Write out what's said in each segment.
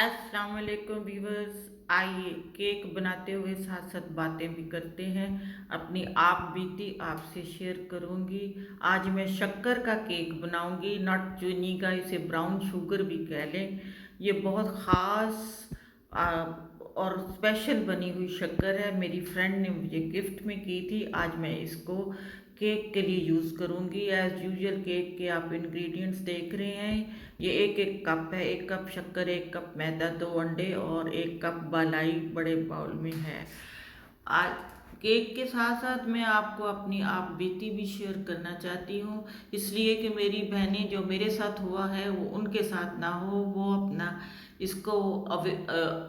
अस्सलाम वालेकुम व्यूवर्स। आइए केक बनाते हुए साथ साथ बातें भी करते हैं। अपनी आप बीती आपसे शेयर करूंगी। आज मैं शक्कर का केक बनाऊंगी, नॉट चीनी का, इसे ब्राउन शुगर भी कह लें। ये बहुत ख़ास और स्पेशल बनी हुई शक्कर है। मेरी फ्रेंड ने मुझे गिफ्ट में की थी। आज मैं इसको केक के लिए यूज़ करूँगी। एज़ यूजल केक के आप इंग्रेडिएंट्स देख रहे हैं। ये एक एक कप है, 1 कप शक्कर, 1 कप मैदा, 2 अंडे और 1 कप बालाई बड़े बाउल में है। आज केक के साथ साथ मैं आपको अपनी आप बीती भी शेयर करना चाहती हूँ, इसलिए कि मेरी बहनें जो मेरे साथ हुआ है वो उनके साथ ना हो, वो अपना इसको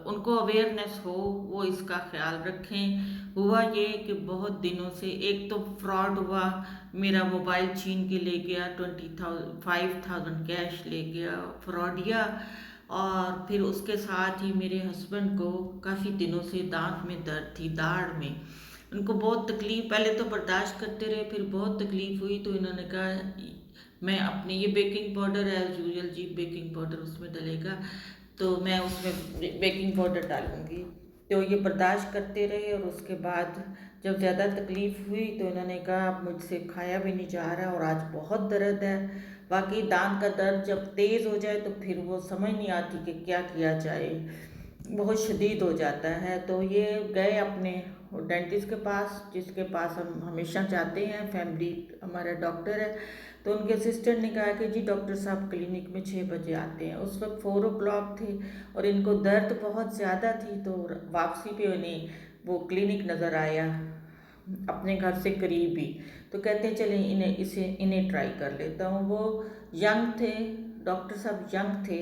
उनको अवेयरनेस हो, वो इसका ख्याल रखें। हुआ ये कि बहुत दिनों से एक तो फ्रॉड हुआ, मेरा मोबाइल छीन के ले गया, 5,000 कैश ले गया फ्रॉडिया। और फिर उसके साथ ही मेरे हस्बैंड को काफ़ी दिनों से दांत में दर्द थी, दाढ़ में। उनको बहुत तकलीफ, पहले तो बर्दाश्त करते रहे, फिर बहुत तकलीफ हुई तो इन्होंने कहा मैं अपने ये बेकिंग पाउडर एज यूजल जी, बेकिंग पाउडर उसमें डलेगा तो मैं उसमें बेकिंग पाउडर डालूंगी। तो ये बर्दाश्त करते रहे और उसके बाद जब ज़्यादा तकलीफ़ हुई तो इन्होंने कहा अब मुझसे खाया भी नहीं जा रहा और आज बहुत दर्द है। बाकी दांत का दर्द जब तेज़ हो जाए तो फिर वो समझ नहीं आती कि क्या किया जाए, बहुत शदीद हो जाता है। तो ये गए अपने डेंटिस्ट के पास, जिसके पास हम हमेशा जाते हैं, फैमिली हमारा डॉक्टर है। तो उनके असिस्टेंट ने कहा कि जी डॉक्टर साहब क्लिनिक में 6 बजे आते हैं। उस वक्त 4 o'clock थे और इनको दर्द बहुत ज़्यादा थी, तो वापसी पे उन्हें वो क्लिनिक नज़र आया अपने घर से करीब ही। तो कहते हैं चलें इन्हें ट्राई कर लेता हूँ। वो यंग थे, डॉक्टर साहब यंग थे,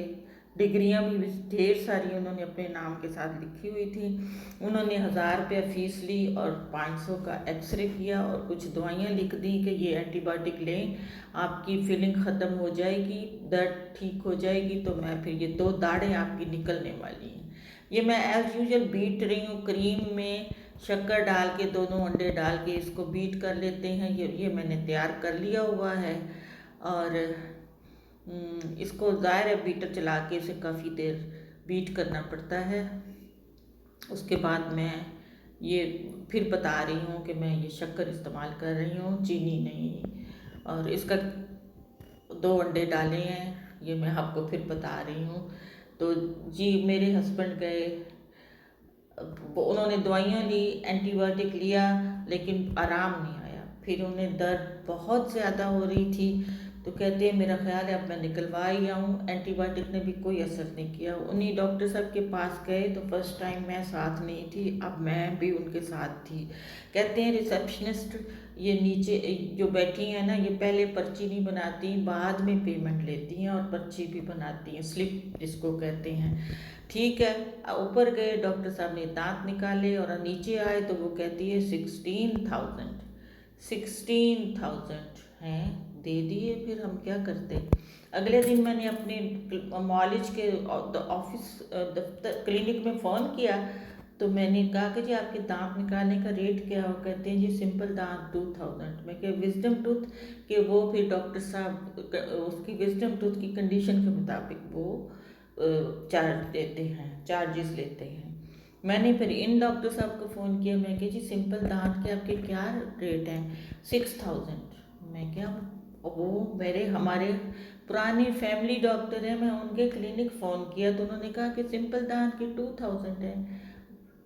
डिग्रियां भी ढेर सारी उन्होंने अपने नाम के साथ लिखी हुई थी। उन्होंने 1,000 रुपया फीस ली और 500 का एक्सरे किया और कुछ दवाइयाँ लिख दी कि ये एंटीबायोटिक लें, आपकी फीलिंग ख़त्म हो जाएगी, दर्द ठीक हो जाएगी। तो मैं फिर ये 2 दाढ़ें आपकी निकलने वाली हैं। ये मैं एज़ यूजल बीट रही हूँ, क्रीम में शक्कर डाल के, दोनों अंडे डाल के इसको बीट कर लेते हैं। ये मैंने तैयार कर लिया हुआ है। और इसको ज़ाहिर है बीटर चला के इसे काफ़ी देर बीट करना पड़ता है। उसके बाद मैं ये फिर बता रही हूँ कि मैं ये शक्कर इस्तेमाल कर रही हूँ, चीनी नहीं। और इसका 2 अंडे डाले हैं, ये मैं आपको फिर बता रही हूँ। तो जी मेरे हस्बैंड गए, उन्होंने दवाइयाँ ली, एंटीबायोटिक लिया, लेकिन आराम नहीं आया। फिर उन्हें दर्द बहुत ज़्यादा हो रही थी। तो कहते हैं मेरा ख्याल है अब मैं निकलवा ही आऊँ, एंटीबायोटिक ने भी कोई असर नहीं किया। उन्हीं डॉक्टर साहब के पास गए तो फर्स्ट टाइम मैं साथ नहीं थी, अब मैं भी उनके साथ थी। कहते हैं रिसेप्शनिस्ट ये नीचे जो बैठी हैं ना, ये पहले पर्ची नहीं बनाती, बाद में पेमेंट लेती हैं और पर्ची भी बनाती हैं, स्लिप जिसको कहते हैं। ठीक है, ऊपर गए, डॉक्टर साहब ने दांत निकाले और नीचे आए तो वो कहती है 16,000। 16,000 हैं, दे दिए। फिर हम क्या करते। अगले दिन मैंने अपने कॉलेज के ऑफिस दफ्तर क्लिनिक में फ़ोन किया तो मैंने कहा कि जी आपके दांत निकालने का रेट क्या हो। कहते हैं जी सिंपल दांत 2,000। मैं क्या विजडम टूथ के, वो फिर डॉक्टर साहब उसकी विजडम टूथ की कंडीशन के मुताबिक वो चार्ज देते हैं, चार्जेस लेते हैं। मैंने फिर इन डॉक्टर साहब को फ़ोन किया, मैं कहा जी सिंपल दांत के आपके क्या रेट हैं। 6,000। मैं क्या, वो मेरे हमारे पुराने फैमिली डॉक्टर हैं, मैं उनके क्लिनिक फ़ोन किया तो उन्होंने कहा कि सिंपल दांत के 2,000 है।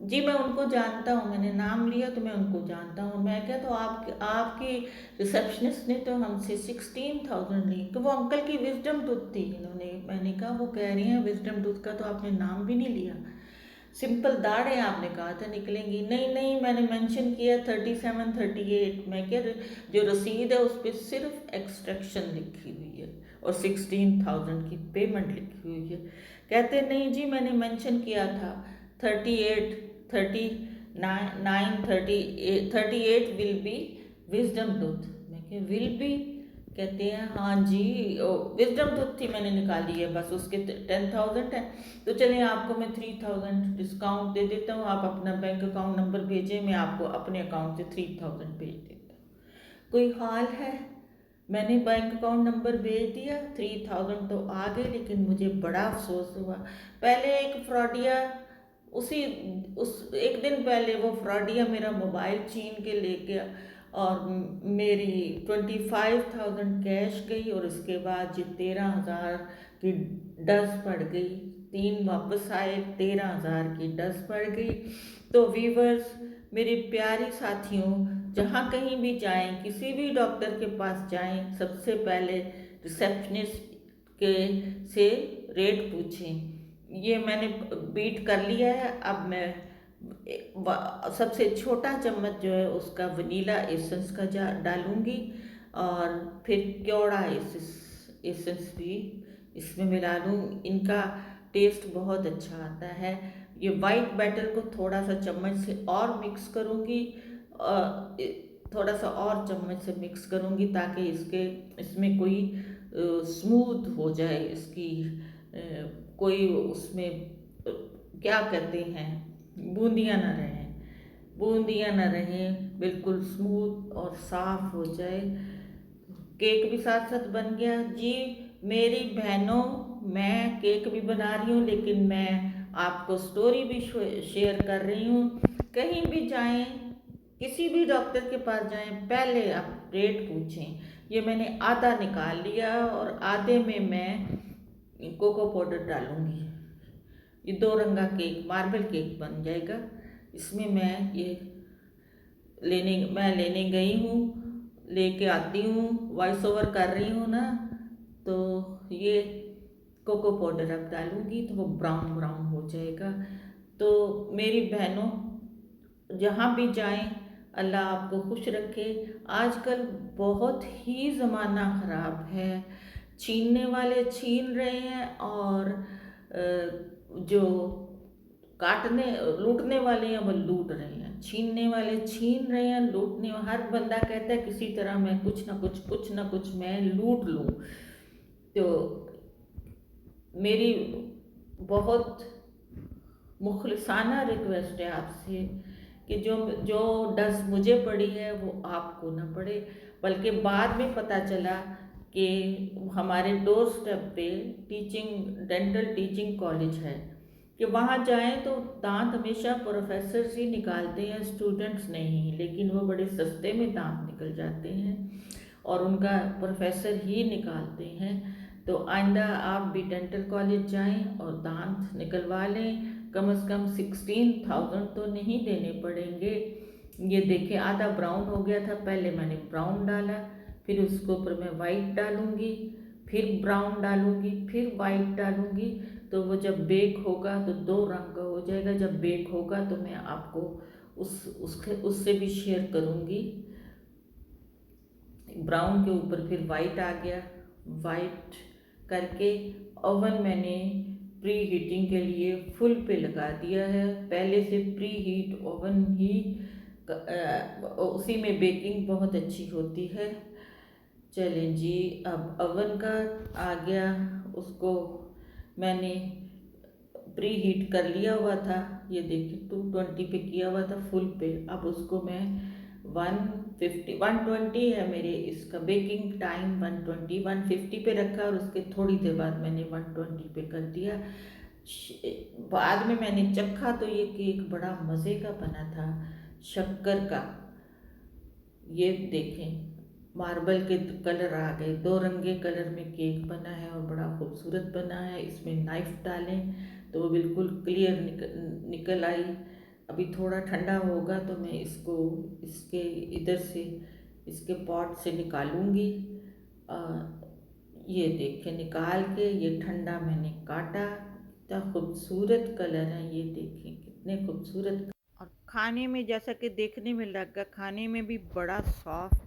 जी मैं उनको जानता हूँ, मैंने नाम लिया तो मैं उनको जानता हूँ। मैं क्या, तो आपकी रिसेप्शनिस्ट ने तो हमसे 16,000 ली, तो वो अंकल की विजडम टूथ थी। इन्होंने, मैंने कहा वो कह रही हैं विजडम टूथ का तो आपने नाम भी नहीं लिया, सिंपल दाढ़ें आपने कहा था निकलेंगी। नहीं नहीं, मैंने मेंशन किया 37, 38। मैं क्या, जो रसीद है उस पर सिर्फ एक्सट्रैक्शन लिखी हुई है और 16,000 की पेमेंट लिखी हुई है। कहते नहीं जी मैंने मेंशन किया था 38, 39, 38 विल बी विजडम टूथ। मैं क्या विल बी, कहते हैं हाँ जी विजडम टूथ थी मैंने निकाली है, बस उसके 10,000 है। तो चलिए आपको मैं 3,000 डिस्काउंट दे देता हूँ, आप अपना बैंक अकाउंट नंबर भेजें, मैं आपको अपने अकाउंट से 3,000 भेज देता हूँ। कोई हाल है। मैंने बैंक अकाउंट नंबर भेज दिया, 3000 तो आ गए, लेकिन मुझे बड़ा अफसोस हुआ। पहले एक फ्रॉडिया, उसी उस एक दिन पहले वो फ्रॉडिया मेरा मोबाइल छीन के ले गया, और मेरी 25,000 कैश गई, और उसके बाद जी 13,000 की डस पड़ गई। 3 वापस आए, 13,000 की डस पड़ गई। तो वीवर्स, मेरे प्यारे साथियों, जहाँ कहीं भी जाएं, किसी भी डॉक्टर के पास जाएं, सबसे पहले रिसेप्शनिस्ट के से रेट पूछें। ये मैंने बीट कर लिया है। अब मैं सबसे छोटा चम्मच जो है उसका वनीला एसेंस का जा डालूंगी, और फिर क्योड़ा एसेंस भी इसमें मिला लूँ। इनका टेस्ट बहुत अच्छा आता है। ये वाइट बैटर को थोड़ा सा चम्मच से और मिक्स करूँगी, थोड़ा सा और चम्मच से मिक्स करूँगी, ताकि इसमें कोई स्मूथ हो जाए, इसकी कोई उसमें क्या कहते हैं, बूंदियाँ ना रहें, बूंदियाँ ना रहें, बिल्कुल स्मूथ और साफ हो जाए। केक भी साथ साथ बन गया जी। मेरी बहनों, मैं केक भी बना रही हूँ, लेकिन मैं आपको स्टोरी भी शेयर कर रही हूँ। कहीं भी जाएं, किसी भी डॉक्टर के पास जाएं, पहले आप रेट पूछें। ये मैंने आधा निकाल लिया, और आधे में मैं कोको पाउडर डालूंगी। ये 2 रंगा केक, मार्बल केक बन जाएगा। इसमें मैं लेने गई हूँ, लेके आती हूँ, वॉइस ओवर कर रही हूँ ना, तो ये कोको पाउडर अब डालूंगी तो वो ब्राउन ब्राउन हो जाएगा। तो मेरी बहनों, जहाँ भी जाएं, अल्लाह आपको खुश रखे। आजकल बहुत ही ज़माना ख़राब है, छीनने वाले छीन रहे हैं, और जो काटने लूटने वाले हैं वो लूट रहे हैं। छीनने वाले छीन रहे हैं, लूटने हर बंदा कहता है किसी तरह मैं कुछ ना कुछ मैं लूट लूँ। तो मेरी बहुत मुखलिसाना रिक्वेस्ट है आपसे कि जो जो डस मुझे पड़ी है वो आपको ना पड़े। बल्कि बाद में पता चला कि हमारे डोर स्टेप पे डेंटल टीचिंग कॉलेज है, कि वहाँ जाएं तो दांत हमेशा प्रोफेसर्स ही निकालते हैं, स्टूडेंट्स नहीं। लेकिन वो बड़े सस्ते में दांत निकल जाते हैं, और उनका प्रोफेसर ही निकालते हैं। तो आइंदा आप भी डेंटल कॉलेज जाएं और दांत निकलवा लें। कम से कम 16,000 तो नहीं देने पड़ेंगे। ये देखिए, आधा ब्राउन हो गया था, पहले मैंने ब्राउन डाला, फिर उसके ऊपर मैं वाइट डालूंगी, फिर ब्राउन डालूंगी, फिर वाइट डालूंगी। तो वो जब बेक होगा तो 2 रंग का हो जाएगा। जब बेक होगा तो मैं आपको उससे भी शेयर करूंगी। ब्राउन के ऊपर फिर वाइट आ गया। वाइट करके ओवन मैंने प्री हीटिंग के लिए फुल पे लगा दिया है। पहले से प्री हीट ओवन ही उसी में बेकिंग बहुत अच्छी होती है। चलें जी, अब ओवन का आ गया, उसको मैंने प्री हीट कर लिया हुआ था। ये देखिए 220 पे किया हुआ था फुल पे। अब उसको मैं 120 है मेरे इसका बेकिंग टाइम, 150 पे रखा, और उसके थोड़ी देर बाद मैंने 120 पे कर दिया। बाद में मैंने चखा तो ये केक बड़ा मज़े का बना था, शक्कर का। ये देखें, मार्बल के कलर आ गए, 2 रंगे कलर में केक बना है, और बड़ा खूबसूरत बना है। इसमें नाइफ डालें तो वो बिल्कुल क्लियर निकल आई। अभी थोड़ा ठंडा होगा तो मैं इसको इसके इधर से इसके पॉट से निकालूंगी। आ, ये देखें, निकाल के ये ठंडा मैंने काटा। कितना खूबसूरत कलर है, ये देखें कितने खूबसूरत। और खाने में जैसा कि देखने में लगा, खाने में भी बड़ा सॉफ्ट